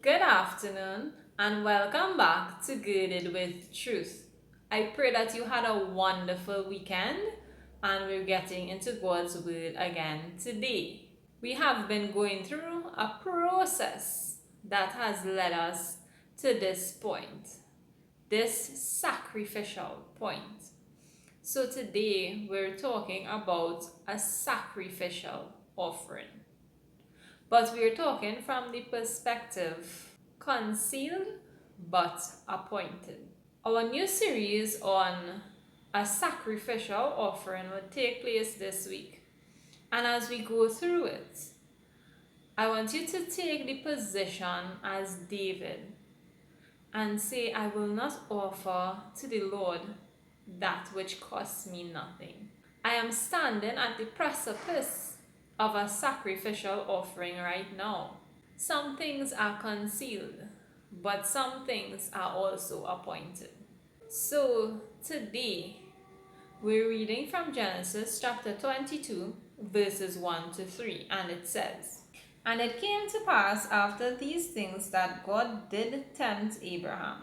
Good afternoon and welcome back to Girded with Truth. I pray that you had a wonderful weekend and we're getting into God's Word again today. We have been going through a process that has led us to this point, this sacrificial point. So today we're talking about a sacrificial offering. But we're talking from the perspective concealed but appointed. Our new series on a sacrificial offering will take place this week. And as we go through it, I want you to take the position as David and say, I will not offer to the Lord that which costs me nothing. I am standing at the precipice of a sacrificial offering right now. Some things are concealed, but some things are also appointed. So today, we're reading from Genesis chapter 22, verses 1 to 3, and it says, And it came to pass after these things that God did tempt Abraham,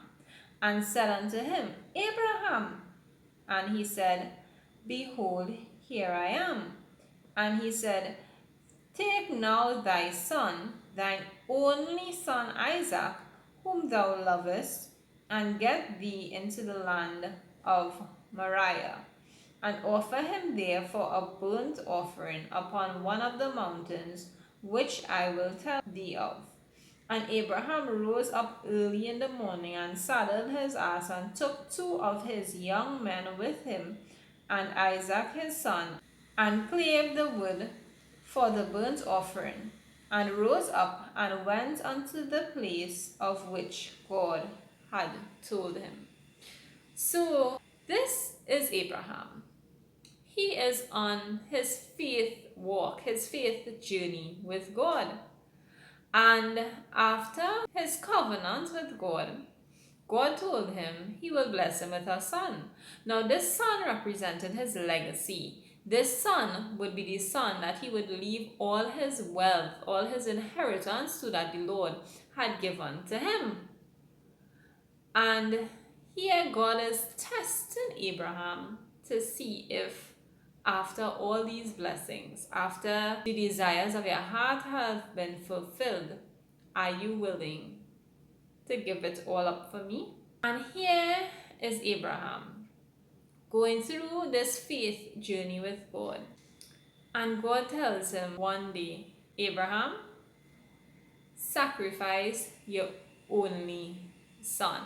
and said unto him, Abraham. And he said, Behold, here I am. And he said, Take now thy son, thine only son Isaac, whom thou lovest, and get thee into the land of Moriah, and offer him there for a burnt offering upon one of the mountains which I will tell thee of. And Abraham rose up early in the morning, and saddled his ass, and took two of his young men with him, and Isaac his son, and clave the wood for the burnt offering, and rose up and went unto the place of which God had told him. So this is Abraham. He is on his faith walk, his faith journey with God. And after his covenant with God, God told him he will bless him with a son. Now this son represented his legacy. This son would be the son that he would leave all his wealth, all his inheritance to, that the Lord had given to him. And here God is testing Abraham to see if after all these blessings, after the desires of your heart have been fulfilled, are you willing to give it all up for me? And here is Abraham going through this faith journey with God. And God tells him one day, Abraham, sacrifice your only son.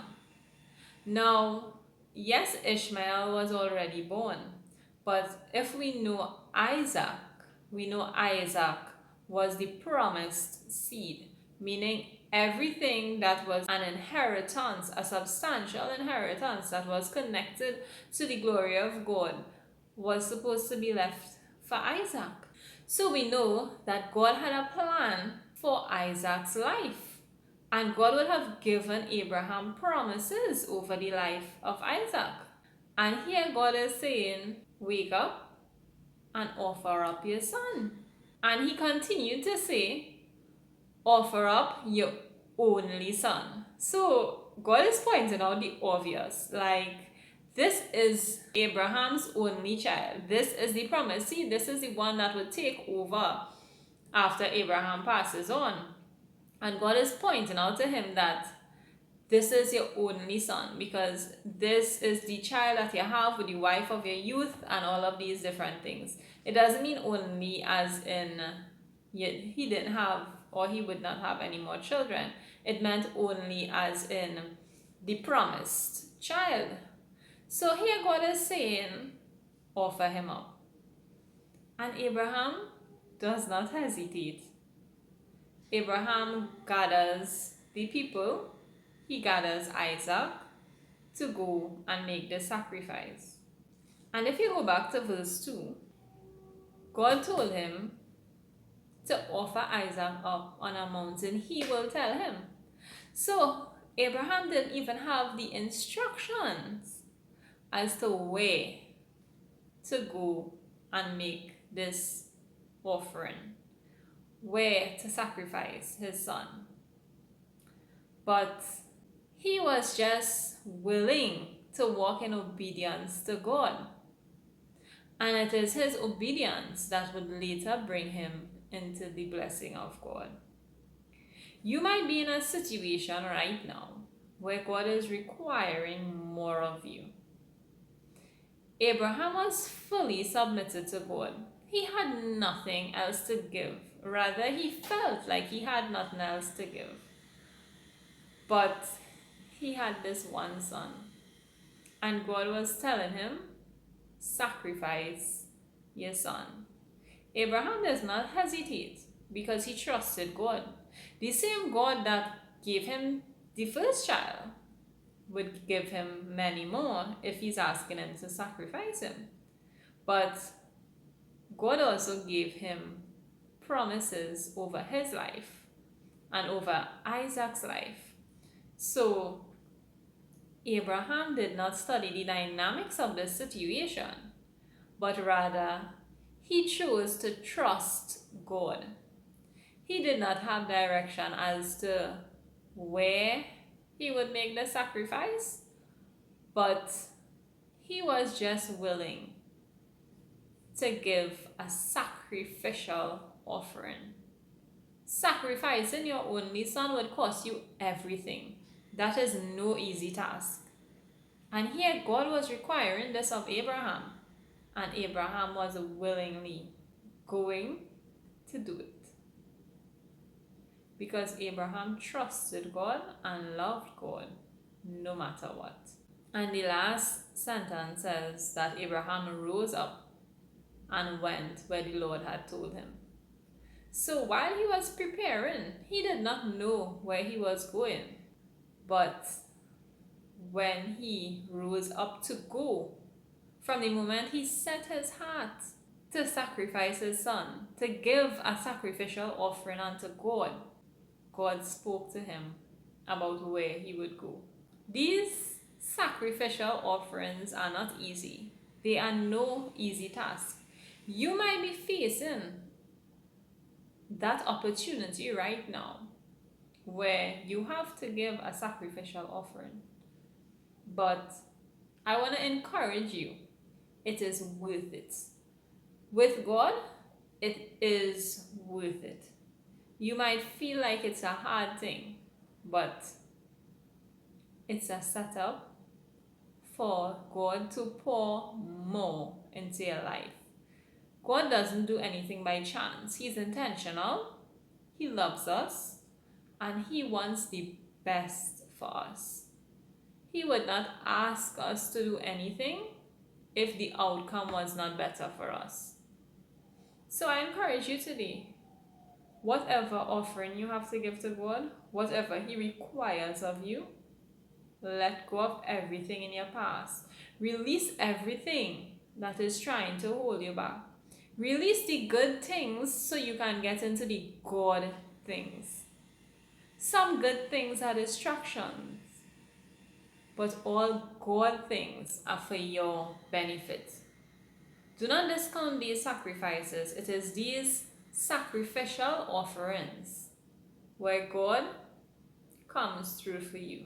Now, yes, Ishmael was already born, but if we know Isaac was the promised seed, meaning everything that was an inheritance, a substantial inheritance that was connected to the glory of God, was supposed to be left for Isaac. So we know that God had a plan for Isaac's life, and God would have given Abraham promises over the life of Isaac. And here God is saying, wake up and offer up your son. And he continued to say, offer up your only son. So God is pointing out the obvious, like, this is Abraham's only child. This is the promise. See, this is the one that will take over after Abraham passes on. And God is pointing out to him that this is your only son, because this is the child that you have with the wife of your youth and all of these different things. It doesn't mean only as in he didn't have or he would not have any more children. It meant only as in the promised child. So here God is saying, offer him up. And Abraham does not hesitate. Abraham gathers the people. He gathers Isaac to go and make the sacrifice. And if you go back to verse 2, God told him to offer Isaac up on a mountain he will tell him. So Abraham didn't even have the instructions as to where to go and make this offering, where to sacrifice his son. but he was just willing to walk in obedience to God. And it is his obedience that would later bring him into the blessing of God. You might be in a situation right now where God is requiring more of you. Abraham was fully submitted to God. He had nothing else to give. Rather, he felt like he had nothing else to give. But he had this one son. And God was telling him, sacrifice your son. Abraham does not hesitate because he trusted God. The same God that gave him the first child would give him many more if he's asking him to sacrifice him. But God also gave him promises over his life and over Isaac's life. So Abraham did not study the dynamics of the situation, but rather he chose to trust God. He did not have direction as to where he would make the sacrifice, but he was just willing to give a sacrificial offering. Sacrificing your only son would cost you everything. That is no easy task. And here God was requiring this of Abraham, and Abraham was willingly going to do it. Because Abraham trusted God and loved God no matter what. And the last sentence says that Abraham rose up and went where the Lord had told him. So while he was preparing, he did not know where he was going. But when he rose up to go, from the moment he set his heart to sacrifice his son, to give a sacrificial offering unto God, God spoke to him about where he would go. These sacrificial offerings are not easy. They are no easy task. You might be facing that opportunity right now where you have to give a sacrificial offering. But I want to encourage you, it is worth it. With God, it is worth it. You might feel like it's a hard thing, but it's a setup for God to pour more into your life. God doesn't do anything by chance. He's intentional. He loves us, and he wants the best for us. He would not ask us to do anything if the outcome was not better for us. So I encourage you today, whatever offering you have to give to God, whatever he requires of you, let go of everything in your past. Release everything that is trying to hold you back. Release the good things so you can get into the God things. Some good things are distractions, but all God things are for your benefit. Do not discount these sacrifices. It is these sacrificial offerings where God comes through for you,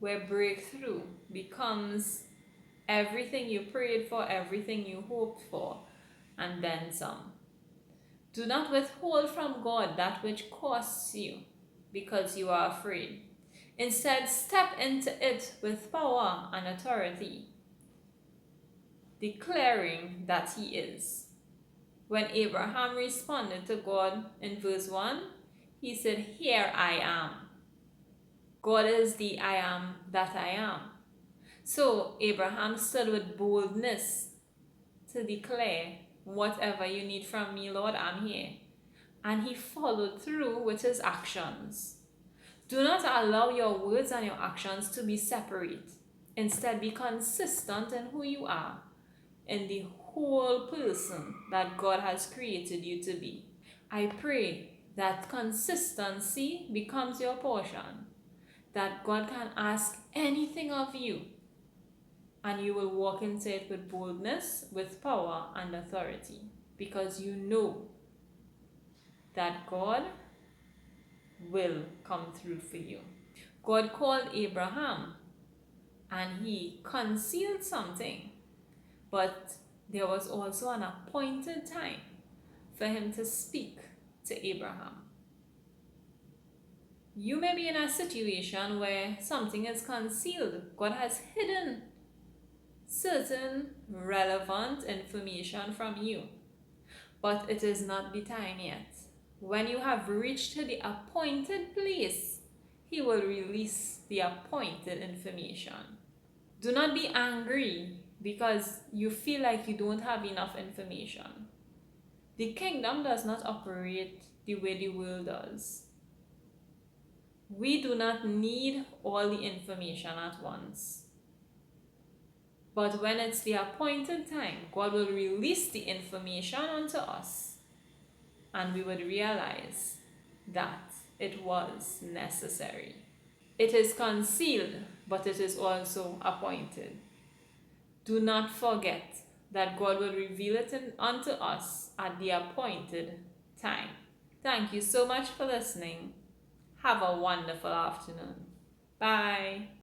where breakthrough becomes everything you prayed for, everything you hoped for, and then some. Do not withhold from God that which costs you because you are afraid. Instead, step into it with power and authority, declaring that he is. When Abraham responded to God in verse 1, he said, "Here I am." God is the I am that I am. So Abraham stood with boldness to declare, "Whatever you need from me, Lord, I'm here." And he followed through with his actions. Do not allow your words and your actions to be separate. Instead, be consistent in who you are, in the whole person that God has created you to be. I pray that consistency becomes your portion, that God can ask anything of you, and you will walk into it with boldness, with power and authority, because you know that God will come through for you. God called Abraham and he concealed something, but there was also an appointed time for him to speak to Abraham. You may be in a situation where something is concealed. God has hidden certain relevant information from you, but it is not the time yet. When you have reached the appointed place, He will release the appointed information. Do not be angry because you feel like you don't have enough information. The kingdom does not operate the way the world does. We do not need all the information at once. But when it's the appointed time, God will release the information unto us, and we would realize that it was necessary. It is concealed, but it is also appointed. Do not forget that God will reveal it unto us at the appointed time. Thank you so much for listening. Have a wonderful afternoon. Bye.